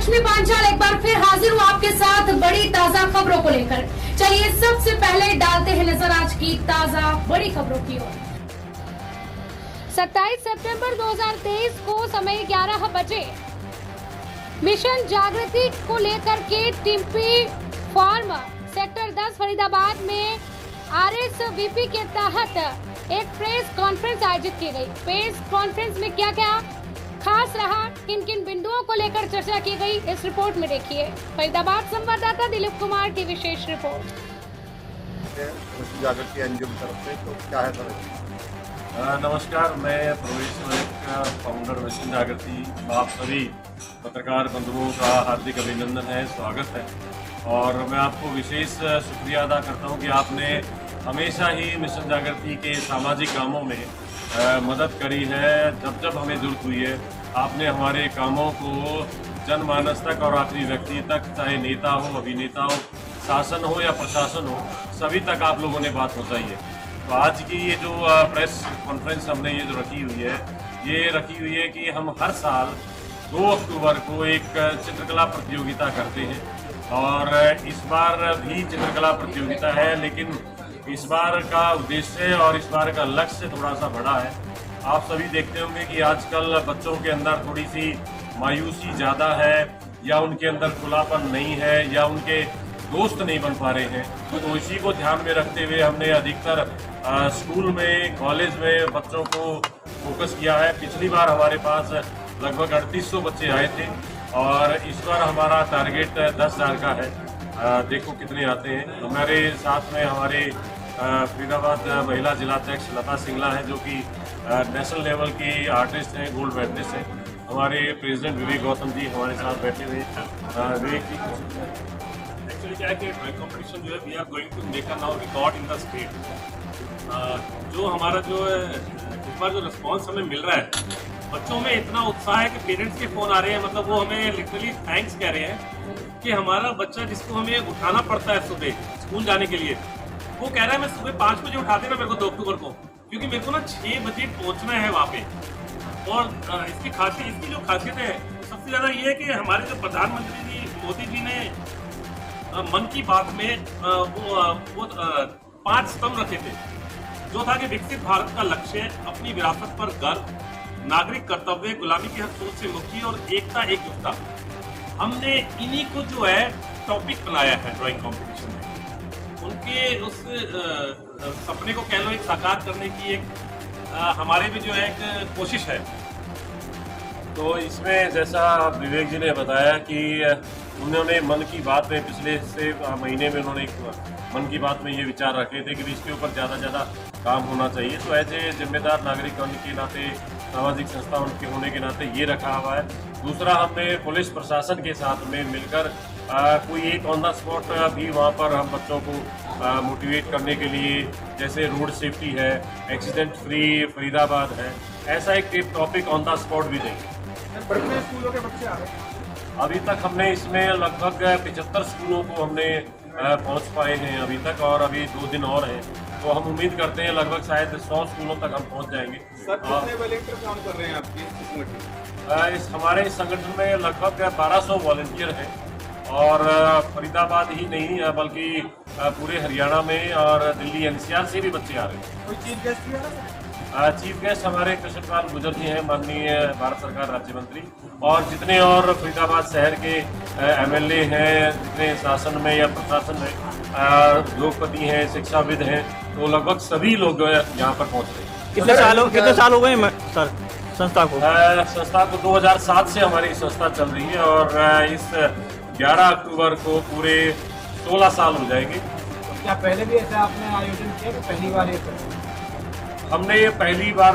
लक्ष्मी पांचाल एक बार फिर हाजिर हूँ आपके साथ बड़ी ताजा खबरों को लेकर। चलिए सबसे पहले डालते हैं नजर आज की ताजा बड़ी खबरों की ओर। 27 सितंबर 2023 को समय 11 बजे मिशन जागृति को लेकर के टिम्पी फार्म सेक्टर 10 फरीदाबाद में RSVP के तहत एक प्रेस कॉन्फ्रेंस आयोजित की गई। प्रेस कॉन्फ्रेंस में क्या क्या खास रहा, किन किन बिंदुओं को लेकर चर्चा की गई, इस रिपोर्ट में देखिए। फरीदाबाद संवाददाता दिलीप कुमार की विशेष रिपोर्ट। जागृति एनजीओ की तरफ से तो क्या है सर? नमस्कार, मैं प्रवेश मलिक, फाउंडर मिशन जागृति। आप सभी पत्रकार बंधुओं का हार्दिक अभिनंदन है, स्वागत है। और मैं आपको विशेष शुक्रिया अदा करता हूं कि आपने हमेशा ही मिशन जागृति के सामाजिक कामों में मदद करी है। जब जब हमें जरूरत हुई है, आपने हमारे कामों को जनमानस तक और आखिरी व्यक्ति तक, चाहे नेता हो, अभिनेता हो, शासन हो या प्रशासन हो, सभी तक आप लोगों ने बात पहुँचाई है। तो आज की ये जो प्रेस कॉन्फ्रेंस हमने ये जो रखी हुई है कि हम हर साल 2 अक्टूबर को एक चित्रकला प्रतियोगिता करते हैं। और इस बार भी चित्रकला प्रतियोगिता है, लेकिन इस बार का उद्देश्य और इस बार का लक्ष्य थोड़ा सा बड़ा है। आप सभी देखते होंगे कि आजकल बच्चों के अंदर थोड़ी सी मायूसी ज़्यादा है, या उनके अंदर खुलापन नहीं है, या उनके दोस्त नहीं बन पा रहे हैं। तो इसी को ध्यान में रखते हुए हमने अधिकतर स्कूल में, कॉलेज में बच्चों को फोकस किया है। पिछली बार हमारे पास लगभग 3800 बच्चे आए थे और इस बार हमारा टारगेट 10,000 का है। देखो कितने आते हैं। हमारे साथ में हमारे फरीदाबाद महिला जिलाध्यक्ष लता सिंगला है, जो कि नेशनल लेवल की आर्टिस्ट हैं, गोल्ड मेडलिस्ट हैं। हमारे प्रेसिडेंट विवेक गौतम जी हमारे साथ बैठे हुए हैं। विवेक जी, एक्चुअली क्या है कि ड्राइंग कॉम्पिटिशन जो है, we are going to make a now record in the state. जो हमारा जो है इस बार जो रिस्पॉन्स हमें मिल रहा है, बच्चों में इतना उत्साह है कि पेरेंट्स के फ़ोन आ रहे हैं। मतलब वो हमें लिटरली थैंक्स कह रहे हैं कि हमारा बच्चा जिसको हमें उठाना पड़ता है सुबह स्कूल जाने के लिए, वो कह रहा है मैं सुबह 5 बजे उठा देना मेरे को 2 अक्टूबर को, क्योंकि मेरे को ना 6 बजे पहुंचना है वहाँ पे। और इसकी जो खासियत है सबसे ज़्यादा ये है कि हमारे जो प्रधानमंत्री जी मोदी जी ने मन की बात में वो 5 स्तंभ रखे थे, जो था कि विकसित भारत का लक्ष्य, अपनी विरासत पर गर्व, नागरिक कर्तव्य, गुलामी की हर सोच से मुक्ति और एकता एकजुटता। हमने इन्हीं को जो है टॉपिक बनाया है ड्राइंग कंपटीशन में। उनके उस सपने को कह लो एक साकार करने की एक हमारे भी जो है एक कोशिश है। तो इसमें जैसा विवेक जी ने बताया कि उन्होंने मन की बात में पिछले से महीने में उन्होंने मन की बात में ये विचार रखे थे कि इसके ऊपर ज़्यादा ज़्यादा काम होना चाहिए। तो एज ए जिम्मेदार नागरिक होने के नाते, सामाजिक संस्था उनके होने के नाते ये रखा हुआ है। दूसरा, हमने पुलिस प्रशासन के साथ में मिलकर कोई एक ऑन द स्पॉट भी वहाँ पर हम बच्चों को मोटिवेट करने के लिए, जैसे रोड सेफ्टी है, एक्सीडेंट फ्री फरीदाबाद है, ऐसा एक टॉपिक ऑन द स्पॉट भी देंगे। कितने स्कूलों के बच्चे आ रहे हैं? अभी तक हमने इसमें लगभग 75 स्कूलों को हमने पहुँच पाए हैं अभी तक, और अभी 2 दिन और हैं। तो हम उम्मीद करते हैं लगभग शायद 100 स्कूलों तक हम पहुँच जाएंगे। सर, कितने वॉलंटियर काम कर रहे हैं आपके संगठन? हमारे इस संगठन में लगभग 1200 वॉलंटियर हैं, और फरीदाबाद ही नहीं बल्कि पूरे हरियाणा में और दिल्ली NCR से भी बच्चे आ रहे हैं। कोई चीफ गेस्ट भी आ रहा है? चीफ गेस्ट हमारे कृष्णपाल गुर्जर जी हैं, माननीय भारत सरकार राज्य मंत्री, और जितने और फरीदाबाद शहर के MLA हैं, जितने शासन में या प्रशासन में उद्योगपति हैं, शिक्षाविद हैं, तो लगभग सभी लोग यहाँ पर पहुँच रहे हैं। कितने साल हो गए सर संस्था को? संस्था को 2007 से हमारी संस्था चल रही है, और इस 11 अक्टूबर को पूरे 16 साल हो जाएंगे। क्या पहले भी ऐसा आपने आयोजन किया कि पहली बार ये? हमने ये पहली बार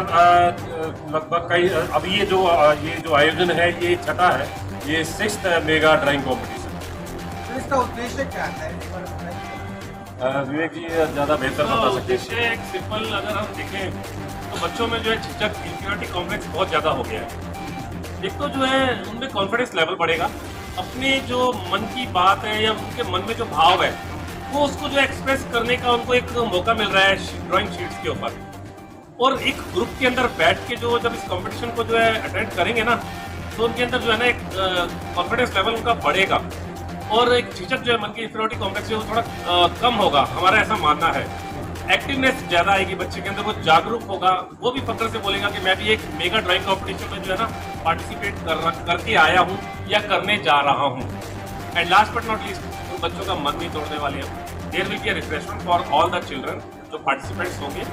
लगभग कई, अभी ये जो आयोजन है ये 6ठा है, ये 6th मेगा ड्राइंग कॉम्पिटिशन। तो इसका उद्देश्य क्या है? विवेक जी ज़्यादा बेहतर बता सकते हैं। उद्देश्य एक सिंपल, अगर हम देखें तो बच्चों में जो है झिझक, इंफीरियरिटी कॉम्प्लेक्स बहुत ज़्यादा हो गया है। एक तो जो है उनमें कॉन्फिडेंस लेवल बढ़ेगा, अपने जो मन की बात है या उनके मन में जो भाव है वो उसको जो एक्सप्रेस करने का उनको एक मौका मिल रहा है ड्राइंग शीट्स के ऊपर। और एक ग्रुप के अंदर बैठ के जो जब इस कंपटीशन को जो है अटेंड करेंगे ना, तो उनके अंदर जो है ना एक कॉन्फिडेंस लेवल उनका बढ़ेगा और एक झिझक जो है मन की इंफीरियरिटी कॉम्प्लेक्स जो है वो थोड़ा कम होगा, हमारा ऐसा मानना है। एक्टिवनेस ज़्यादा आएगी बच्चे के अंदर, वो जागरूक होगा, वो भी फक्र से बोलेगा कि मैं भी एक मेगा ड्राइंग कॉम्पिटिशन में जो है ना पार्टिसिपेट करके आया हूँ या करने जा रहा हूँ। And last but not least, उन बच्चों का मन नहीं तोड़ने वाले हैं। There will be a refreshment for all the children जो पार्टिसिपेंट्स होंगे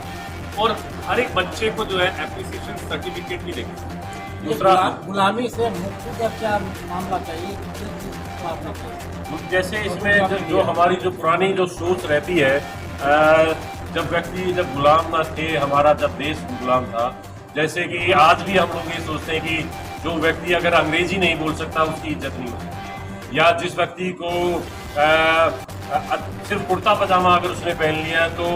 और हर एक बच्चे को जो है एप्रिसिएशन सर्टिफिकेट भी देंगे। दूसरा गुलामी से मुक्ति का क्या मामला चाहिए? जैसे इसमें जो हमारी जो पुरानी जो सोच रहती है, जब गुलाम ना थे, हमारा जब देश गुलाम था, जैसे कि आज भी हम लोग ये सोचते हैं कि जो व्यक्ति अगर अंग्रेजी नहीं बोल सकता उसकी इज्जत नहीं हो सकती, या जिस व्यक्ति को सिर्फ कुर्ता पजामा अगर उसने पहन लिया तो,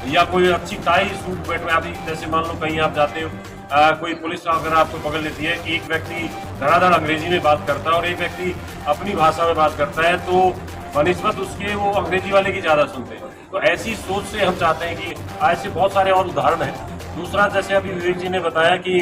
या कोई अच्छी टाई सूट बैठ में, अभी जैसे मान लो कहीं आप जाते हो, कोई पुलिस अगर आपको पकड़ लेती है, एक व्यक्ति धड़ाधड़ अंग्रेजी में बात करता है और एक व्यक्ति अपनी भाषा में बात करता है, तो बनिस्बत उसके वो अंग्रेजी वाले की ज़्यादा सुनते हैं। तो ऐसी सोच से हम चाहते हैं कि ऐसे बहुत सारे और उदाहरण हैं। दूसरा, जैसे अभी विवेक जी ने बताया कि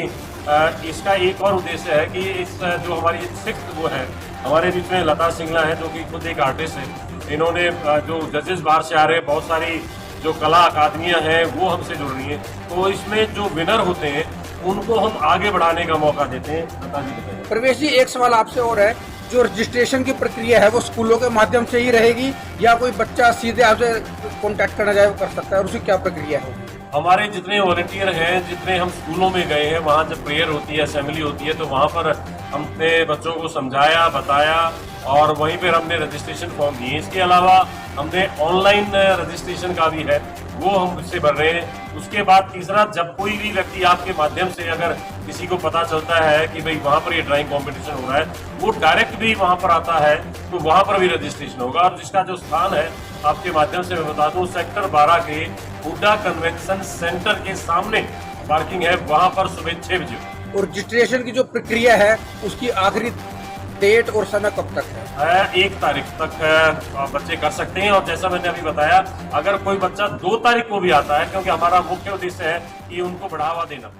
इसका एक और उद्देश्य है कि इस जो हमारी सिक्स वो है, हमारे बीच में लता सिंगला है जो कि खुद एक आर्टिस्ट है, इन्होंने जो जजेस बाहर से आ रहे हैं, बहुत सारी जो कला अकादमियां हैं वो हमसे जुड़ रही हैं, तो इसमें जो विनर होते हैं उनको हम आगे बढ़ाने का मौका देते हैं। लता जी बताइए। प्रवेश जी, एक सवाल आपसे और है, जो रजिस्ट्रेशन की प्रक्रिया है वो स्कूलों के माध्यम से ही रहेगी या कोई बच्चा सीधे आपसे कांटेक्ट करना चाहे वो कर सकता है, और उसकी क्या प्रक्रिया होगी? हमारे जितने वॉलंटियर हैं, जितने हम स्कूलों में गए हैं, वहाँ जब प्रेयर होती है, असेंबली होती है, तो वहाँ पर हमने बच्चों को समझाया, बताया और वहीं पर हमने रजिस्ट्रेशन फॉर्म दिए। इसके अलावा हमने ऑनलाइन रजिस्ट्रेशन का भी है, वो हम इससे भर रहे हैं। उसके बाद तीसरा, जब कोई भी व्यक्ति आपके माध्यम से अगर किसी को पता चलता है कि भाई वहाँ पर ये ड्राइंग कंपटीशन हो रहा है, वो डायरेक्ट भी वहाँ पर आता है तो वहाँ पर भी रजिस्ट्रेशन होगा। और जिसका जो स्थान है आपके माध्यम से मैं बता दूं, सेक्टर 12 के हुड्डा कन्वेंशन सेंटर के सामने पार्किंग है, वहाँ पर सुबह 6 बजे। और रजिस्ट्रेशन की जो प्रक्रिया है उसकी आखिरी डेट और समय कब तक है? 1 तारीख तक बच्चे कर सकते हैं। और जैसा मैंने अभी बताया, अगर कोई बच्चा 2 तारीख को भी आता है, क्योंकि हमारा मुख्य उद्देश्य है कि उनको बढ़ावा देना।